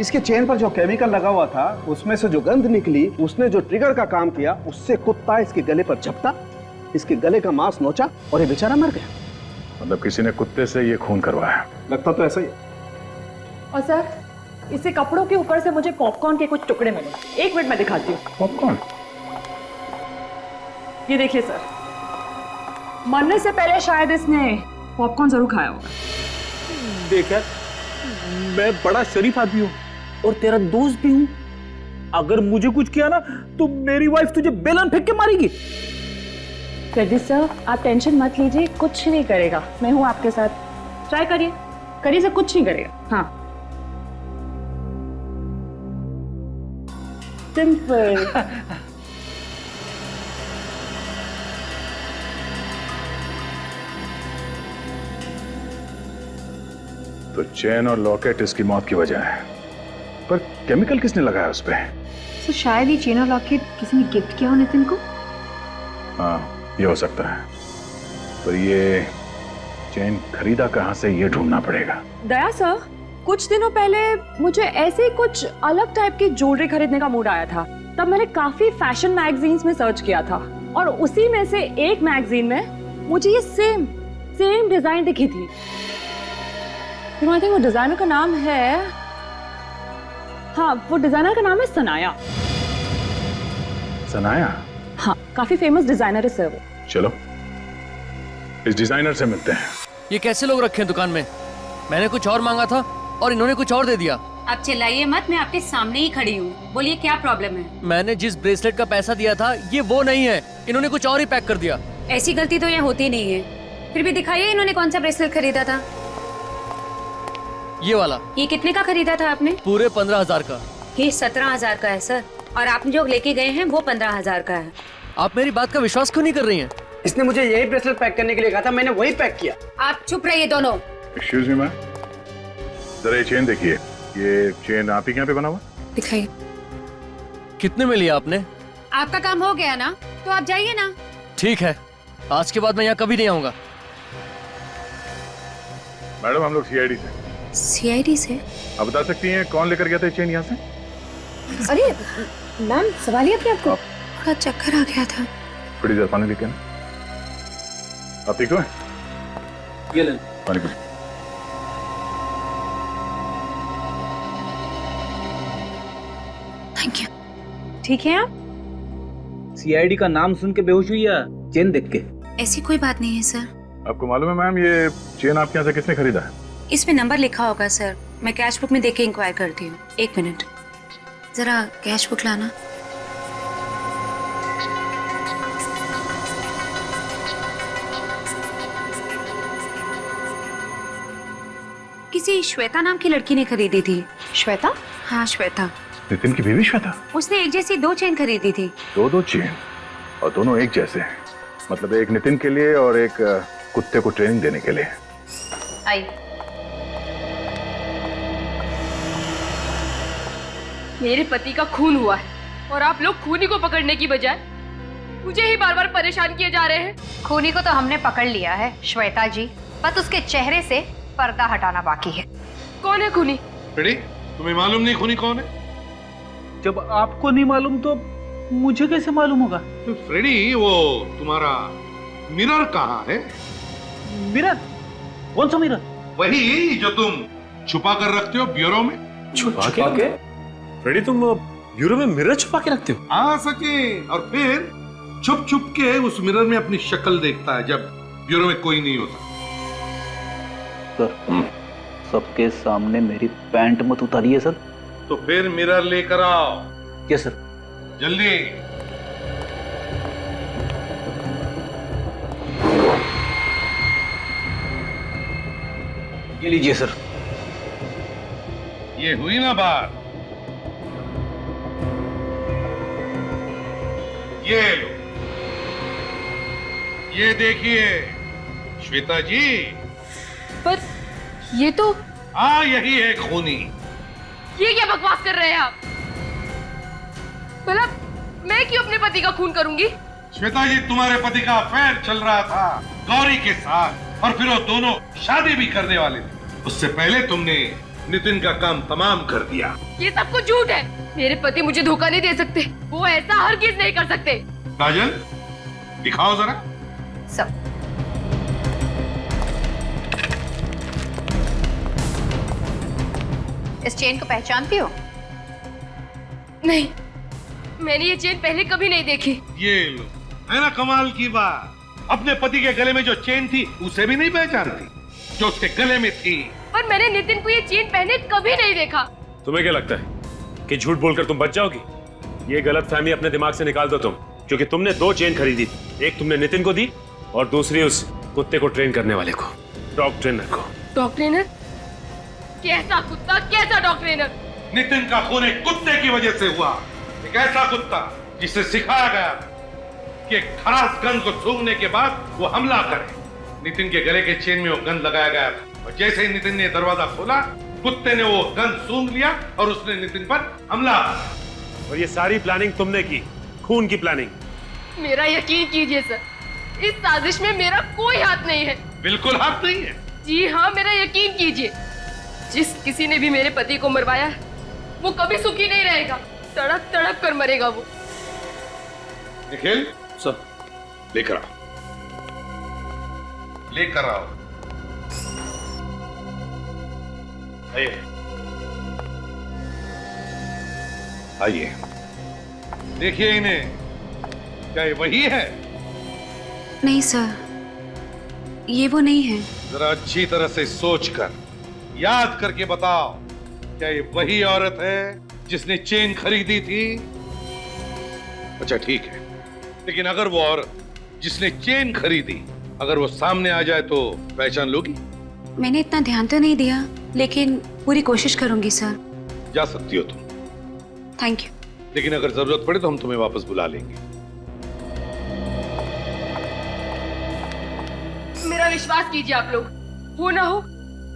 इसके चेन पर जो केमिकल लगा हुआ था उसमें से जो गंध निकली, उसने जो ट्रिगर का काम किया, उससे कुत्ता इसके गले पर झपटा, इसके गले का मांस नोचा और ये बेचारा मर गया। मतलब किसी ने कुत्ते से ये खून करवाया? लगता तो ऐसा ही। और सर, इसे कपड़ों के ऊपर से मुझे पॉपकॉर्न के कुछ टुकड़े मिले। 1 मिनट में दिखाती हूँ। पॉपकॉर्न? ये देखिए सर, मरने से पहले शायद इसने पॉपकॉर्न जरूर खाया होगा। देख यार, मैं बड़ा शरीफ आदमी हूँ और तेरा दोस्त भी हूँ। अगर मुझे कुछ किया ना तो मेरी वाइफ तुझे बेलन फेंक के मारेगी। फ्रेडी सर, आप टेंशन मत लीजिए, कुछ नहीं करेगा। मैं हूँ आपके साथ, ट्राई करिए, करिए सर, कुछ नहीं करेगा। हाँ, सिंपल। तो चेन और लॉकेट इसकी मौत की वजह है, पर केमिकल किसने लगाया उस पे? तो शायद ये चेन और लॉकेट किसी ने गिफ्ट किया हो नितिन को। हाँ, ये हो सकता है, पर ये चेन खरीदा कहाँ से ये ढूंढना पड़ेगा। दया सर, कुछ दिनों पहले मुझे ऐसे ही कुछ अलग टाइप की ज्वेलरी खरीदने का मूड आया था। तब मैंने काफी फैशन मैगजीन्स में सर्च किया था और उसी में से एक मैगजीन में मुझे ये सेम सेम डिजाइन दिखी थी। आई थिंक वो डिजाइनर का नाम है, हाँ वो डिजाइनर का नाम है सनाया। सनाया? हाँ, काफी फेमस डिजाइनर है सर वो। चलो इस डिजाइनर से मिलते हैं। ये कैसे लोग रखे हैं दुकान में? मैंने कुछ और मांगा था और इन्होंने कुछ और दे दिया। आप चिल्लाइए मत, मैं आपके सामने ही खड़ी हूँ। बोलिए क्या प्रॉब्लम है? मैंने जिस ब्रेसलेट का पैसा दिया था ये वो नहीं है, इन्होंने कुछ और ही पैक कर दिया। ऐसी गलती तो यहाँ होती नहीं है। फिर भी दिखाइए इन्होंने कौन सा ब्रेसलेट खरीदा था। ये वाला। ये कितने का खरीदा था आपने? पूरे 15,000 का। ये 17,000 का है सर, और आप जो लेके गए हैं वो 15,000 का है। आप मेरी बात का विश्वास क्यों नहीं कर रही हैं? इसने मुझे यही ब्रेसलेट पैक करने के लिए कहा था, मैंने वही पैक किया। आप चुप रहिए दोनों। एक्सक्यूज मी मैम, जरा ये चेन देखिए। ये चेन आप ही के यहाँ पे बना हुआ? दिखाइए। कितने में लिया आपने? आपका काम हो गया ना, तो आप जाइए ना। ठीक है, आज के बाद मैं यहाँ कभी नहीं आऊंगा। मैडम हम लोग सीआईडी से। सीआईडी से? आप बता सकती हैं कौन लेकर गया था चेन यहाँ से? अरे मैम संभालिए अपने आप को। थोड़ा चक्कर आ गया था। थोड़ी देर पानी लेके आना। आप ठीक हो? ये ले पानी पी। Thank you. ठीक है आप? सीआईडी का नाम सुन के बेहोश हुई या चेन देख के? ऐसी कोई बात नहीं है सर। आपको मालूम है मैम ये चेन आपके यहाँ से किसने खरीदा है? इसमें नंबर लिखा होगा सर, मैं कैश बुक में देख के इंक्वायर करती हूँ। एक मिनट, जरा कैश बुक लाना। किसी श्वेता नाम की लड़की ने खरीदी थी। श्वेता? हाँ श्वेता। नितिन की बीवी श्वेता? उसने एक जैसी 2 चेन खरीदी थी। दो चेन और दोनों एक जैसे हैं? मतलब एक नितिन के लिए और एक कुत्ते को ट्रेनिंग देने के लिए। आई। मेरे पति का खून हुआ है और आप लोग खूनी को पकड़ने की बजाय मुझे ही बार बार परेशान किए जा रहे हैं। खूनी को तो हमने पकड़ लिया है श्वेता जी, बस उसके चेहरे से पर्दा हटाना बाकी है। कौन है खूनी? फ्रेडी, तुम्हें मालूम नहीं खूनी कौन है? जब आपको नहीं मालूम तो मुझे कैसे मालूम होगा? तो फ्रेडी वो तुम्हारा मिरर कहाँ है? मिरर? कौन सा मिरर? वही जो तुम छुपा कर रखते हो ब्यूरो में। छुपा के? फ्रेडी तुम ब्यूरो में मिरर छुपा के रखते हो? हाँ सचिन, और फिर छुप छुप के उस मिरर में अपनी शक्ल देखता है जब ब्यूरो में कोई नहीं होता। सर सबके सामने मेरी पैंट मत उतारिए सर। तो फिर मिरर लेकर आओ। Yes sir. जल्दी। ये लीजिए सर। ये हुई ना बात। ये लो, ये देखिए श्वेता जी। पर ये तो। हाँ यही है खूनी। ये क्या बकवास कर रहे हैं आप? भला मैं क्यों अपने पति का खून करूंगी? श्वेता जी, तुम्हारे पति का अफेयर चल रहा था गौरी के साथ और फिर वो दोनों शादी भी करने वाले थे। उससे पहले तुमने नितिन का काम तमाम कर दिया। ये सब कुछ झूठ है। मेरे पति मुझे धोखा नहीं दे सकते, वो ऐसा हरगिज नहीं कर सकते। काजल दिखाओ जरा। सब इस चेन को पहचानती हो? नहीं, मैंने ये चेन पहले कभी नहीं देखी। ये लो, है ना कमाल की बात। अपने पति के गले में जो चेन थी उसे भी नहीं पहचानती जो उसके गले में थी। पर मैंने नितिन को ये चेन पहने कभी नहीं देखा। तुम्हें क्या लगता है कि झूठ बोलकर तुम बच जाओगी? ये गलत फहमी अपने दिमाग से निकाल दो तुम, क्योंकि तुमने 2 चेन खरीदी थी। एक तुमने नितिन को दी और दूसरी उस कुत्ते को ट्रेन करने वाले को, डॉग ट्रेनर को। Dog trainer? कैसा कुत्ता, कैसा डॉग ट्रेनर? नितिन का खून एक कुत्ते की वजह से हुआ। एक ऐसा कुत्ता जिसे सिखाया गया कि एक खरास गंध को सूंघने के बाद वो हमला करे। नितिन के गले के चेन में वो गंध लगाया गया था और जैसे ही नितिन ने दरवाजा खोला, कुत्ते ने वो गंध सूंघ लिया और उसने नितिन पर हमला किया। और ये सारी प्लानिंग तुमने की, खून की प्लानिंग। मेरा यकीन कीजिए सर, इस साजिश में मेरा कोई हाथ नहीं है। बिल्कुल हाथ नहीं है? जी हाँ, मेरा यकीन कीजिए। जिस किसी ने भी मेरे पति को मरवाया है वो कभी सुखी नहीं रहेगा, तड़प तड़प कर मरेगा वो। निखिल सर लेकर आ। लेकर आओ। आइए आइए, देखिए इन्हें, क्या ये वही है? नहीं सर, ये वो नहीं है। जरा अच्छी तरह से सोचकर याद करके बताओ, क्या ये वही औरत है जिसने चेन खरीदी थी? अच्छा ठीक है, लेकिन अगर वो औरत जिसने चेन खरीदी अगर वो सामने आ जाए तो पहचान लोगी? मैंने इतना ध्यान तो नहीं दिया, लेकिन पूरी कोशिश करूंगी सर। जा सकती हो तुम, थैंक यू। लेकिन अगर जरूरत पड़े तो हम तुम्हें वापस बुला लेंगे। मेरा विश्वास कीजिए आप लोग, हो ना हो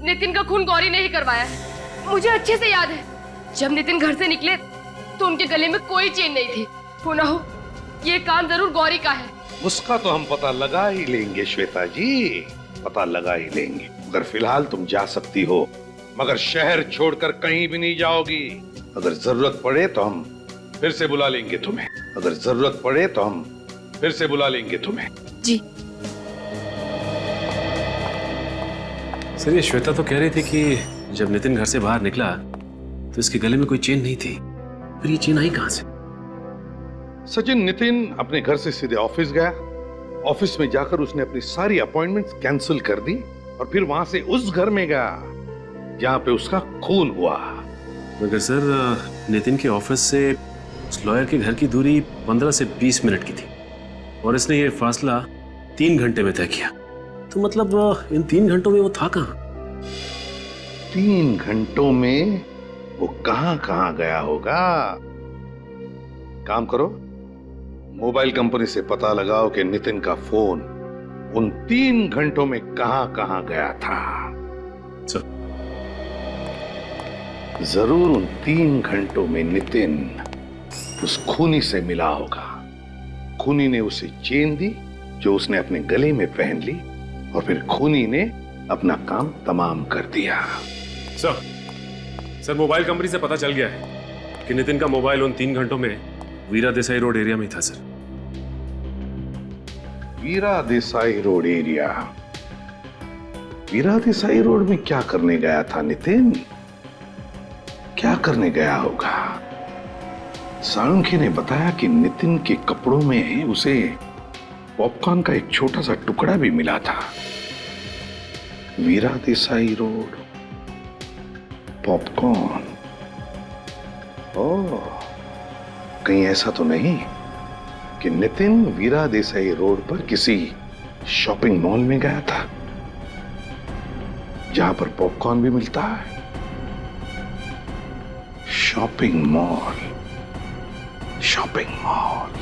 नितिन का खून गौरी ने ही करवाया है। मुझे अच्छे से याद है, जब नितिन घर से निकले तो उनके गले में कोई चेन नहीं थी। हो ना हो ये काम जरूर गौरी का है। उसका तो हम पता लगा ही लेंगे श्वेता जी, पता लगा ही लेंगे। अगर फिलहाल तुम जा सकती हो, मगर शहर छोड़कर कहीं भी नहीं जाओगी। अगर जरूरत पड़े तो हम फिर से बुला लेंगे तुम्हें। अगर जरूरत पड़े तो हम फिर से बुला लेंगे तुम्हें। जी सर, ये श्वेता तो कह रही थी कि जब नितिन घर से बाहर निकला तो इसके गले में कोई चेन नहीं थी, फिर ये चेन आई कहां से? सचिन, नितिन अपने घर से सीधे ऑफिस गया। ऑफिस में जाकर उसने अपनी सारी अपॉइंटमेंट्स कैंसिल कर दी और फिर वहां से उस घर में गया जहां पे उसका खून हुआ। मगर सर, नितिन के ऑफिस से उस लॉयर के घर की दूरी 15 से 20 मिनट की थी और इसने ये फासला 3 घंटे में तय किया। तो मतलब इन 3 घंटों में वो था कहां? 3 घंटों में वो कहां कहां गया होगा? काम करो, मोबाइल कंपनी से पता लगाओ कि नितिन का फोन उन 3 घंटों में कहां कहां गया था। जरूर उन 3 घंटों में नितिन उस खूनी से मिला होगा। खूनी ने उसे चेन दी जो उसने अपने गले में पहन ली और फिर खूनी ने अपना काम तमाम कर दिया। सर, मोबाइल कंपनी से पता चल गया है कि नितिन का मोबाइल उन 3 घंटों में वीरा देसाई रोड एरिया में था। सर, वीरा देसाई रोड एरिया? वीरा देसाई रोड में क्या करने गया था नितिन? क्या करने गया होगा? साळुंखे ने बताया कि नितिन के कपड़ों में उसे पॉपकॉर्न का एक छोटा सा टुकड़ा भी मिला था। वीरा देसाई रोड, पॉपकॉर्न। ओह, कहीं ऐसा तो नहीं कि नितिन वीरा देसाई रोड पर किसी शॉपिंग मॉल में गया था जहां पर पॉपकॉर्न भी मिलता है? Shopping mall, shopping mall.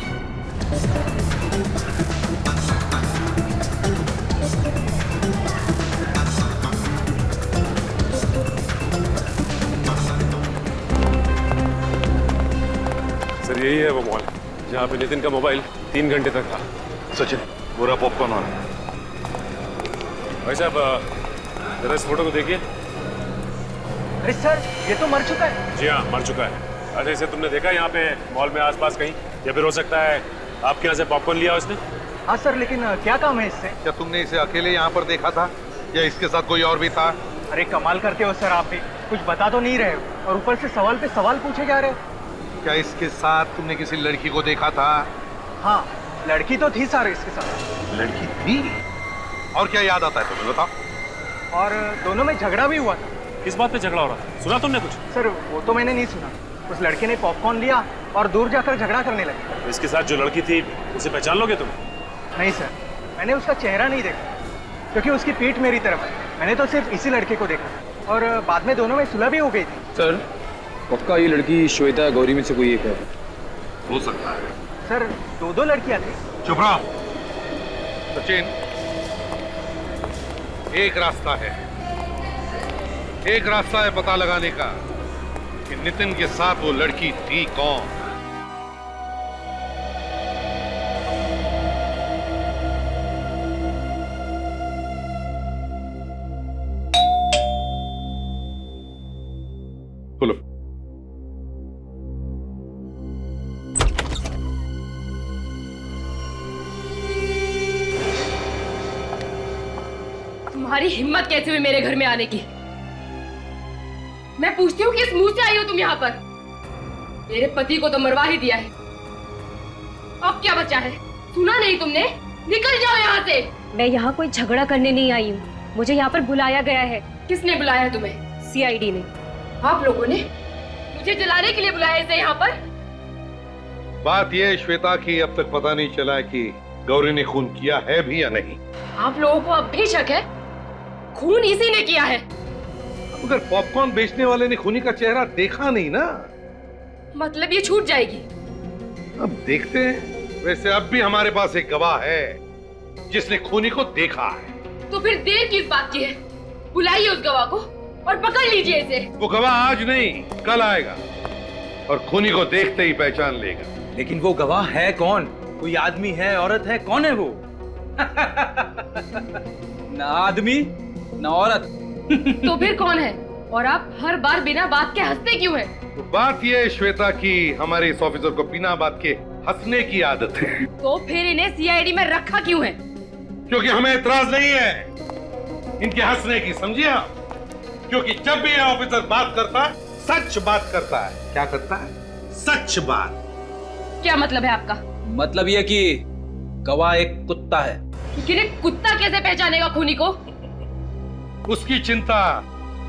Sir, यही है वो मॉल जहां पे नितिन का मोबाइल 3 घंटे तक था। सचिन, पूरा पॉपकॉर्न ऑन। भाई साहब, जरा इस फोटो को देखिए। अरे सर, ये तो मर चुका है। जी हाँ, मर चुका है। अच्छा, इसे तुमने देखा यहाँ पे मॉल में आसपास कहीं? या फिर हो सकता है आपके यहाँ से पॉपकॉर्न लिया उसने? हाँ सर, लेकिन क्या काम है इससे? क्या तुमने इसे अकेले यहाँ पर देखा था या इसके साथ कोई और भी था? अरे कमाल करते हो सर, आप भी कुछ बता तो नहीं रहे हो और ऊपर से सवाल पे सवाल पूछे जा रहे हो। क्या इसके साथ तुमने किसी लड़की को देखा था? हाँ, लड़की तो थी सर इसके साथ। लड़की थी? और क्या याद आता है तुम्हें, बताओ? और दोनों में झगड़ा भी हुआ था। किस बात पे झगड़ा हो रहा था? सुना तुमने कुछ? सर, वो तो मैंने नहीं सुना। उस लड़के ने पॉपकॉर्न लिया और दूर जाकर झगड़ा करने लगे। इसके साथ जो लड़की थी उसे पहचान लोगे तुम? नहीं सर, मैंने उसका चेहरा नहीं देखा क्योंकि उसकी पीठ मेरी तरफ है। मैंने तो सिर्फ इसी लड़के को देखा और बाद में दोनों में सुलह भी हो गई थी। सर, पक्का ये लड़की श्वेता गौरी में से कोई एक है? हो सकता है। सर, 2 लड़कियां थी। चुप रहो सचिन, एक रास्ता है, एक रास्ता है पता लगाने का कि नितिन के साथ वो लड़की थी कौन। बोलो। तुम्हारी हिम्मत कैसे हुई मेरे घर में आने की? मैं पूछती हूँ किस मुंह से आई हो तुम यहाँ पर? मेरे पति को तो मरवा ही दिया है, अब क्या बचा है? सुना नहीं तुमने? निकल जाओ यहाँ से। मैं यहाँ कोई झगड़ा करने नहीं आई हूँ, मुझे यहाँ पर बुलाया गया है। किसने बुलाया तुम्हें? सीआईडी ने। आप लोगों ने मुझे जलाने के लिए बुलाया इसे यहाँ पर? बात यह है श्वेता की अब तक पता नहीं चला है कि गौरी ने खून किया है भी या नहीं। आप लोगों को अब भी शक है? खून इसी ने किया है। मगर पॉपकॉर्न बेचने वाले ने खूनी का चेहरा देखा नहीं ना। मतलब ये छूट जाएगी? अब देखते हैं। वैसे अब भी हमारे पास एक गवाह है जिसने खूनी को देखा है। तो फिर देर किस बात की है? बुलाइए उस गवाह को और पकड़ लीजिए इसे। वो गवाह आज नहीं कल आएगा और खूनी को देखते ही पहचान लेगा। लेकिन वो गवाह है कौन? कोई आदमी है, औरत है, कौन है वो? ना आदमी ना औरत। तो फिर कौन है? और आप हर बार बिना बात के हंसते क्यों हैं? तो बात यह है श्वेता की हमारे इस ऑफिसर को बिना बात के हंसने की आदत है। तो फिर इन्हें सीआईडी में रखा क्यों है? क्योंकि हमें एतराज नहीं है इनके हंसने की, समझिए आप? क्योंकि जब भी यह ऑफिसर बात करता है सच बात करता है। क्या करता है? सच बात। क्या मतलब है आपका? मतलब यह कि गवाह एक कुत्ता है। लेकिन कुत्ता कैसे पहचानेगा खूनी को? उसकी चिंता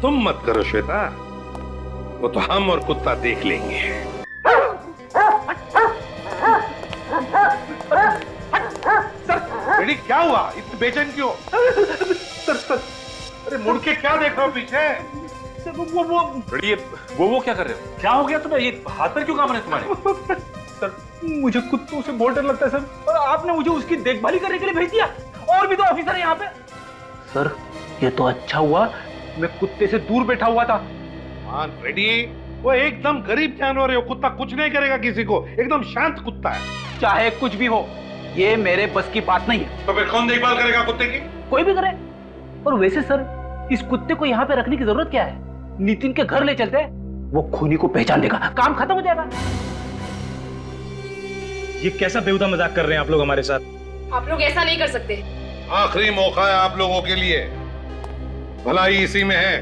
तुम मत करो श्वेता, वो तो हम और कुत्ता देख लेंगे। बेटी क्या हुआ? इतनी बेचैन क्यों? सर अरे मुड़ के क्या देख रहे हो पीछे? सर वो बेटी वो क्या कर रहे हो? क्या हो गया तुम्हें? ये हाथ पर क्यों काम रहे तुम्हारे? सर मुझे कुत्तों से बहुत डर लगता है सर, और आपने मुझे उसकी देखभाल करने के लिए भेज दिया। और भी तो ऑफिसर है यहाँ पे। सर ये तो अच्छा हुआ मैं कुत्ते से दूर बैठा हुआ था। हाँ रेडी, वो एकदम गरीब जानवर है। वो कुत्ता कुछ नहीं करेगा किसी को, एकदम शांत कुत्ता है। चाहे कुछ भी हो, ये मेरे बस की बात नहीं है। तो फिर कौन देखभाल करेगा कुत्ते की? कोई भी करे। और वैसे सर इस कुत्ते को यहाँ पे रखने की जरूरत क्या है? नितिन के घर ले चलते हैं, वो खूनी को पहचान लेगा, काम खत्म हो जाएगा। ये कैसा बेहुदा मजाक कर रहे हैं आप लोग हमारे साथ? आप लोग ऐसा नहीं कर सकते। आखिरी मौका है आप लोगों के लिए। भलाई इसी में है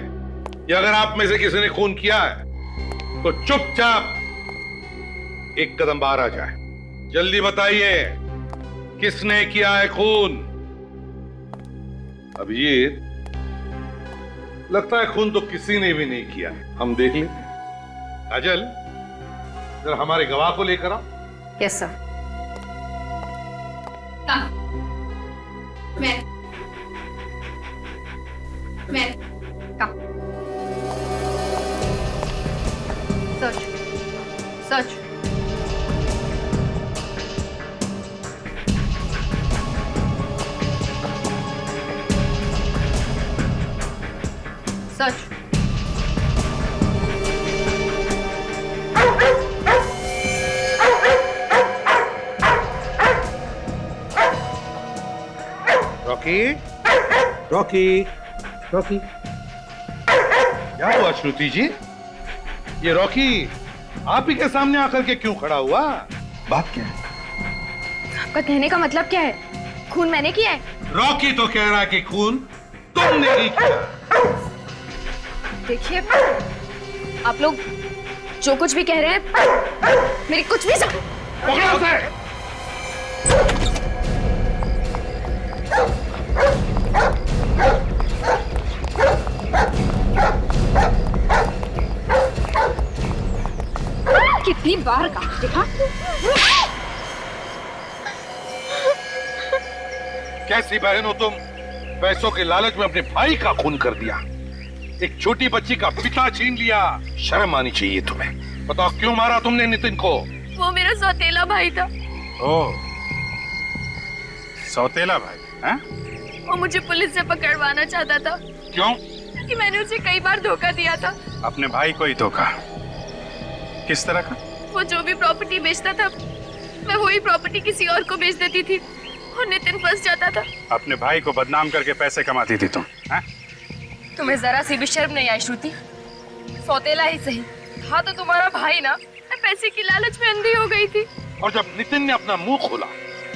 कि अगर आप में से किसी ने खून किया है तो चुपचाप एक कदम बाहर आ जाए। जल्दी बताइए किसने किया है खून? अभिजीत, लगता है खून तो किसी ने भी नहीं किया। हम देख लेते हैं। काजल, जरा हमारे गवाह को लेकर आओ। Yes sir. मैं कम। सच सच सच। रॉकी, रॉकी, रॉकी, क्या हुआ श्रुति जी? ये रॉकी आप ही के सामने आकर के क्यों खड़ा हुआ? बात क्या है? आपका कहने का मतलब क्या है? खून मैंने किया है? रॉकी तो कह रहा है कि खून तुमने ही किया। देखिए, आप लोग जो कुछ भी कह रहे हैं मेरी कुछ भी कितनी बार कहा देखा? कैसी बहन हो तुम? पैसों के लालच में अपने भाई का खून कर दिया, एक छोटी बच्ची का पिता छीन लिया। शर्म आनी चाहिए तुम्हें। बताओ क्यों मारा तुमने नितिन को? वो मेरा सौतेला भाई था। ओह, सौतेला भाई हैं? वो मुझे पुलिस से पकड़वाना चाहता था। क्यों? कि मैंने उसे कई बार धोखा दिया था। अपने भाई को ही धोखा? किस तरह का? वो जो भी प्रॉपर्टी बेचता था मैं वही प्रॉपर्टी किसी और को बेच देती थी और नितिन फंस जाता था। अपने भाई को बदनाम करके पैसे कमाती थी तुम हैं? तुम्हें जरा सी भी शर्म नहीं आई श्रुति? सौतेला ही सही था तो तुम्हारा भाई ना। मैं पैसे की लालच में अंधी हो गई थी। और जब नितिन ने अपना मुंह खोला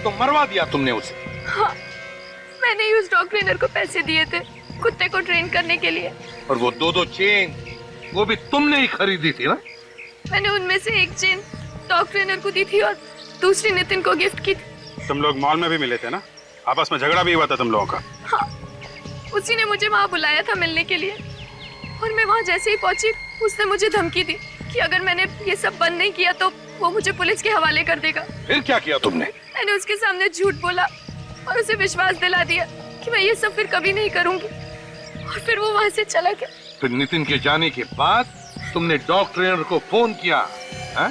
तो मरवा दिया तुमने उसे। हाँ, मैंने ही उस डॉग ट्रेनर को पैसे दिए थे कुत्ते को ट्रेन करने के लिए। और वो 2 चेन वो भी तुमने ही खरीदी थी ना? मैंने उनमें से एक चेन डॉग ट्रेनर को दी थी और दूसरी नितिन को गिफ्ट की थी। तुम लोग मॉल में भी मिले थे ना? आपस में झगड़ा भी हुआ था तुम लोगों का? हाँ, उसी ने मुझे वहाँ बुलाया था मिलने के लिए और मैं वहाँ जैसे ही पहुंची उसने मुझे धमकी दी कि अगर मैंने ये सब बंद नहीं किया तो वो मुझे पुलिस के हवाले कर देगा। फिर क्या किया तुमने? मैंने उसके सामने झूठ बोला और उसे विश्वास दिला दिया कि मैं ये सब फिर कभी नहीं करूंगी और फिर वो वहाँ से चला गया। फिर नितिन के जाने के बाद तुमने डॉग ट्रेनर को फोन किया? हाँ?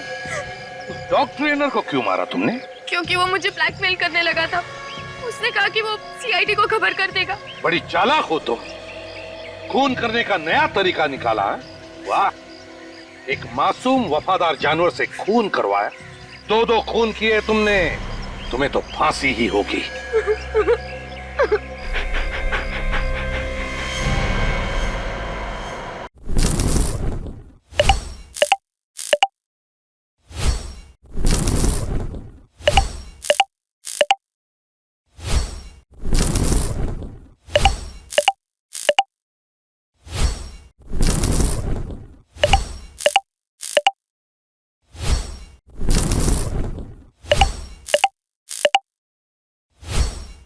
उस डॉग ट्रेनर को क्यों मारा तुमने? क्योंकि वो मुझे ब्लैकमेल करने लगा था। उसने कहा कि वो सीआईडी को खबर कर देगा। बड़ी चालाक हो तुम, खून करने का नया तरीका निकाला है। वाह, एक मासूम वफादार जानवर से खून करवाया, 2 खून किए तुमने, तुम्हें तो फांसी ही होगी।